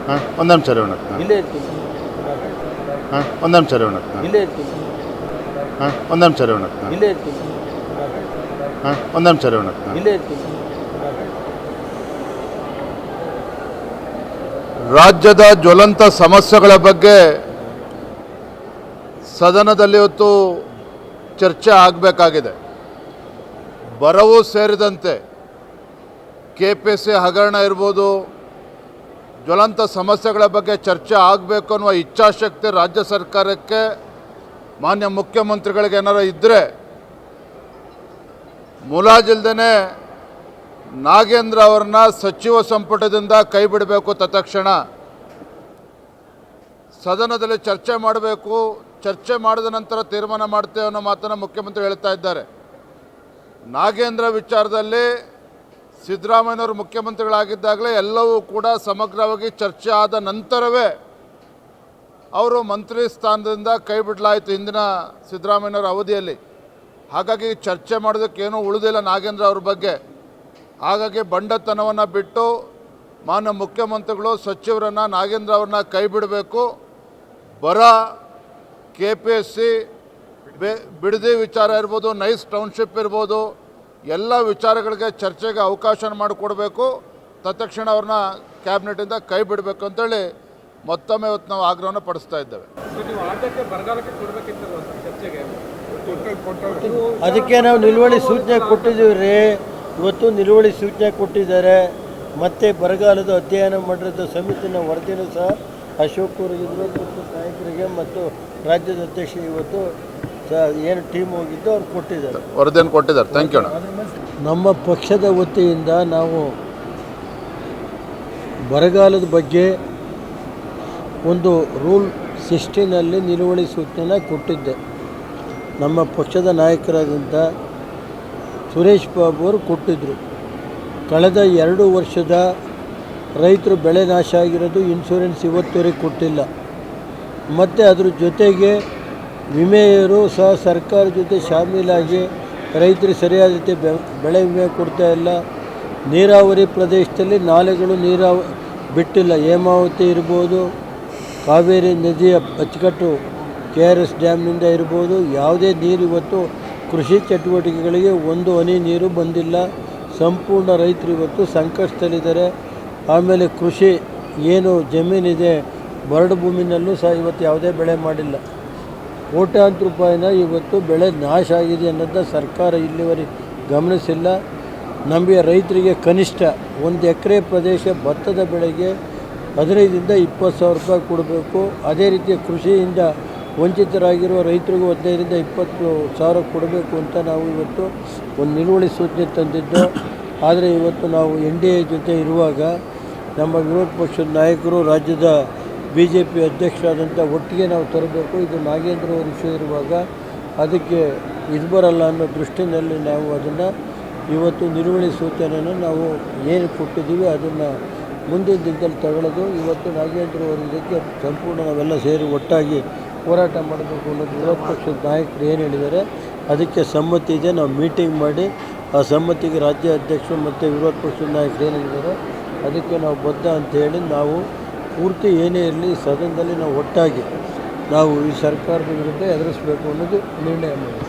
ಹಾಂ ಒಂದು ನಿಮಿಷ ರೀ ಅಣ್ಣ. ಇಲ್ಲೇ ಇರ್ತೀನಿ. ಹಾಂ ಒಂದು ನಿಮಿಷ ರೀ ಅಣ್ಣ. ಇಲ್ಲೇ ಇರ್ತೀನಿ. ಹಾಂ ಒಂದು ನಿಮಿಷ ರೀ ಅಣ್ಣ. ಇಲ್ಲೇ ಇರ್ತೀನಿ. ಹಾಂ ಒಂದು ನಿಮಿಷ ರೀ ಅಣ್ಣ. ಇಲ್ಲೇ ಇರ್ತೀನಿ. ರಾಜ್ಯದ ಜ್ವಲಂತ ಸಮಸ್ಯೆಗಳ ಬಗ್ಗೆ ಸದನದಲ್ಲಿ ಇವತ್ತು ಚರ್ಚೆ ಆಗಬೇಕಾಗಿದೆ. ಬರವೂ ಸೇರಿದಂತೆ KPC ಹಗರಣ ಇರ್ಬೋದು, ಜ್ವಲಂತ ಸಮಸ್ಯೆಗಳ ಬಗ್ಗೆ ಚರ್ಚೆ ಆಗಬೇಕು ಅನ್ನುವ ಇಚ್ಛಾಶಕ್ತಿ ರಾಜ್ಯ ಸರ್ಕಾರಕ್ಕೆ, ಮಾನ್ಯ ಮುಖ್ಯಮಂತ್ರಿಗಳಿಗೆ ಏನಾರು ಇದ್ದರೆ ಮುಲಾಜಿಲ್ದೇ ನಾಗೇಂದ್ರ ಅವರನ್ನ ಸಚಿವ ಸಂಪುಟದಿಂದ ಕೈ ಬಿಡಬೇಕು, ತತ್ಕ್ಷಣ ಸದನದಲ್ಲಿ ಚರ್ಚೆ ಮಾಡಬೇಕು, ಚರ್ಚೆ ಮಾಡಿದ ನಂತರ ತೀರ್ಮಾನ ಮಾಡ್ತೇವೆ ಅನ್ನೋ ಮಾತನ್ನು ಮುಖ್ಯಮಂತ್ರಿ ಹೇಳ್ತಾ ಇದ್ದಾರೆ. ನಾಗೇಂದ್ರ ವಿಚಾರದಲ್ಲಿ ಸಿದ್ದರಾಮಯ್ಯನವರು ಮುಖ್ಯಮಂತ್ರಿಗಳಾಗಿದ್ದಾಗಲೇ ಎಲ್ಲವೂ ಕೂಡ ಸಮಗ್ರವಾಗಿ ಚರ್ಚೆ ಆದ ನಂತರವೇ ಅವರು ಮಂತ್ರಿ ಸ್ಥಾನದಿಂದ ಕೈ ಬಿಡಲಾಯಿತು ಹಿಂದಿನ ಸಿದ್ದರಾಮಯ್ಯನವರ ಅವಧಿಯಲ್ಲಿ. ಹಾಗಾಗಿ ಚರ್ಚೆ ಮಾಡೋದಕ್ಕೇನೂ ಉಳಿದಿಲ್ಲ ನಾಗೇಂದ್ರ ಅವ್ರ ಬಗ್ಗೆ. ಹಾಗಾಗಿ ಬಂಡತನವನ್ನು ಬಿಟ್ಟು ಮಾನ್ಯ ಮುಖ್ಯಮಂತ್ರಿಗಳು ಸಚಿವರನ್ನು ನಾಗೇಂದ್ರ ಅವ್ರನ್ನ ಕೈ ಬಿಡಬೇಕು. ಬರ, KPC, ಬಿಡದಿ ವಿಚಾರ ಇರ್ಬೋದು, ನೈಸ್ ಟೌನ್ಶಿಪ್ ಇರ್ಬೋದು, ಎಲ್ಲ ವಿಚಾರಗಳಿಗೆ ಚರ್ಚೆಗೆ ಅವಕಾಶ ಮಾಡಿಕೊಡ್ಬೇಕು. ತತ್ಕ್ಷಣ ಅವ್ರನ್ನ ಕ್ಯಾಬಿನೆಟಿಂದ ಕೈ ಬಿಡಬೇಕು ಅಂತೇಳಿ ಮತ್ತೊಮ್ಮೆ ಇವತ್ತು ನಾವು ಆಗ್ರಹವನ್ನು ಪಡಿಸ್ತಾ ಇದ್ದೇವೆ. ಅದಕ್ಕೆ ನಾವು ನಿಲುವಳಿ ಸೂಚನೆ ಕೊಟ್ಟಿದ್ದೀವಿ ರೀ. ಇವತ್ತು ನಿಲುವಳಿ ಸೂಚನೆ ಕೊಟ್ಟಿದ್ದಾರೆ. ಮತ್ತು ಬರಗಾಲದ ಅಧ್ಯಯನ ಮಾಡಿದ ಸಮಿತಿನ ವರದಿನೂ ಸಹ ಅಶೋಕ್ ಅವರಿಗೆ, ನಾಯಕರಿಗೆ ಮತ್ತು ರಾಜ್ಯದ ಅಧ್ಯಕ್ಷ ಇವತ್ತು ಏನು ಟೀಮ್ ಹೋಗಿದ್ದು ಅವ್ರು ಕೊಟ್ಟಿದ್ದಾರೆ, ವರದಿಯನ್ನು ಕೊಟ್ಟಿದ್ದಾರೆ. Thank you. ನಮ್ಮ ಪಕ್ಷದ ವತಿಯಿಂದ ನಾವು ಬರಗಾಲದ ಬಗ್ಗೆ ಒಂದು ರೂಲ್ 16ನಲ್ಲಿ ನಿಲುವಳಿ ಸೂಚನೆನ ಕೊಟ್ಟಿದ್ದೆ. ನಮ್ಮ ಪಕ್ಷದ ನಾಯಕರಾದಂಥ ಸುರೇಶ್ ಬಾಬು ಅವರು ಕೊಟ್ಟಿದ್ದರು. ಕಳೆದ 2 ವರ್ಷದ ರೈತರು ಬೆಳೆ ನಾಶ ಆಗಿರೋದು ಇನ್ಶೂರೆನ್ಸ್ ಇವತ್ತುವರೆಗೆ ಕೊಟ್ಟಿಲ್ಲ. ಮತ್ತು ಅದ್ರ ಜೊತೆಗೆ ವಿಮೆಯವರು ಸಹ ಸರ್ಕಾರ ಜೊತೆ ಶಾಮೀಲಾಗಿ ರೈತರಿಗೆ ಸರಿಯಾದ ರೀತಿ ಬೆಳೆ ವಿಮೆ ಕೊಡ್ತಾ ಇಲ್ಲ. ನೀರಾವರಿ ಪ್ರದೇಶದಲ್ಲಿ ನಾಲೆಗಳು ಬಿಟ್ಟಿಲ್ಲ. ಹೇಮಾವತಿ ಇರ್ಬೋದು, ಕಾವೇರಿ ನದಿಯ ಅಚ್ಚುಕಟ್ಟು KRS ಡ್ಯಾಮ್ನಿಂದ ಇರ್ಬೋದು, ಯಾವುದೇ ನೀರು ಇವತ್ತು ಕೃಷಿ ಚಟುವಟಿಕೆಗಳಿಗೆ ಒಂದು ಹನಿ ನೀರು ಬಂದಿಲ್ಲ. ಸಂಪೂರ್ಣ ರೈತರು ಇವತ್ತು ಸಂಕಷ್ಟದಲ್ಲಿದ್ದಾರೆ. ಆಮೇಲೆ ಕೃಷಿ ಏನು ಜಮೀನಿದೆ ಬರಡು ಭೂಮಿನಲ್ಲೂ ಸಹ ಇವತ್ತು ಯಾವುದೇ ಬೆಳೆ ಮಾಡಿಲ್ಲ. ಕೋಟ್ಯಾಂತರ ರೂಪಾಯಿನ ಇವತ್ತು ಬೆಳೆ ನಾಶ ಆಗಿದೆ ಅನ್ನೋದನ್ನ ಸರ್ಕಾರ ಇಲ್ಲಿವರೆಗೆ ಗಮನಿಸಿಲ್ಲ. ನಮಗೆ ರೈತರಿಗೆ ಕನಿಷ್ಠ 1 ಎಕರೆ ಪ್ರದೇಶ ಭತ್ತದ ಬೆಳೆಗೆ 15ರಿಂದ 20 ಸಾವಿರ ರೂಪಾಯಿ ಕೊಡಬೇಕು. ಅದೇ ರೀತಿ ಕೃಷಿಯಿಂದ ವಂಚಿತರಾಗಿರುವ ರೈತರಿಗೂ 15ರಿಂದ 20 ಸಾವಿರ ಕೊಡಬೇಕು ಅಂತ ನಾವು ಇವತ್ತು ಒಂದು ನಿಲುವಳಿ ಸೂಚನೆ ತಂದಿದ್ದು. ಆದರೆ ಇವತ್ತು ನಾವು NDA ಜೊತೆ ಇರುವಾಗ ನಮ್ಮ ವಿರೋಧ ಪಕ್ಷದ ನಾಯಕರು, ರಾಜ್ಯದ BJP ಅಧ್ಯಕ್ಷರಾದಂಥ ಒಟ್ಟಿಗೆ ನಾವು ತರಬೇಕು. ಇದು ನಾಗೇಂದ್ರ ಅವರ ವಿಷಯ ಇರುವಾಗ ಅದಕ್ಕೆ ಇದು ಬರಲ್ಲ ಅನ್ನೋ ದೃಷ್ಟಿಯಲ್ಲಿ ನಾವು ಅದನ್ನು ಇವತ್ತು ನಿಲುವಳಿ ಸೂಚನೆಯನ್ನು ನಾವು ಏನು ಕೊಟ್ಟಿದ್ದೀವಿ ಅದನ್ನು ಮುಂದಿನ ದಿನದಲ್ಲಿ ತಗೊಳ್ಳೋದು. ಇವತ್ತು ನಾಗೇಂದ್ರ ಅವರ ಇದಕ್ಕೆ ಸಂಪೂರ್ಣ ನಾವೆಲ್ಲ ಸೇರಿ ಒಟ್ಟಾಗಿ ಹೋರಾಟ ಮಾಡಬೇಕು ಅನ್ನೋದು ವಿರೋಧ ಪಕ್ಷದ ನಾಯಕರು ಏನು ಹೇಳಿದ್ದಾರೆ ಅದಕ್ಕೆ ಸಮ್ಮತಿ ಇದೆ. ನಾವು ಮೀಟಿಂಗ್ ಮಾಡಿ ಆ ಸಮ್ಮತಿಗೆ ರಾಜ್ಯ ಅಧ್ಯಕ್ಷರು ಮತ್ತು ವಿರೋಧ ಪಕ್ಷದ ನಾಯಕರು ಏನು ಹೇಳಿದ್ದಾರೆ ಅದಕ್ಕೆ ನಾವು ಬದ್ಧ ಅಂಥೇಳಿ ನಾವು ಪೂರ್ತಿ ಏನೇ ಇರಲಿ ಸದನದಲ್ಲಿ ನಾವು ಒಟ್ಟಾಗಿ ನಾವು ಈ ಸರ್ಕಾರದ ವಿರುದ್ಧ ಎದುರಿಸಬೇಕು ಅನ್ನೋದು ನಿರ್ಣಯ ಮಾಡಿದ್ದೀವಿ.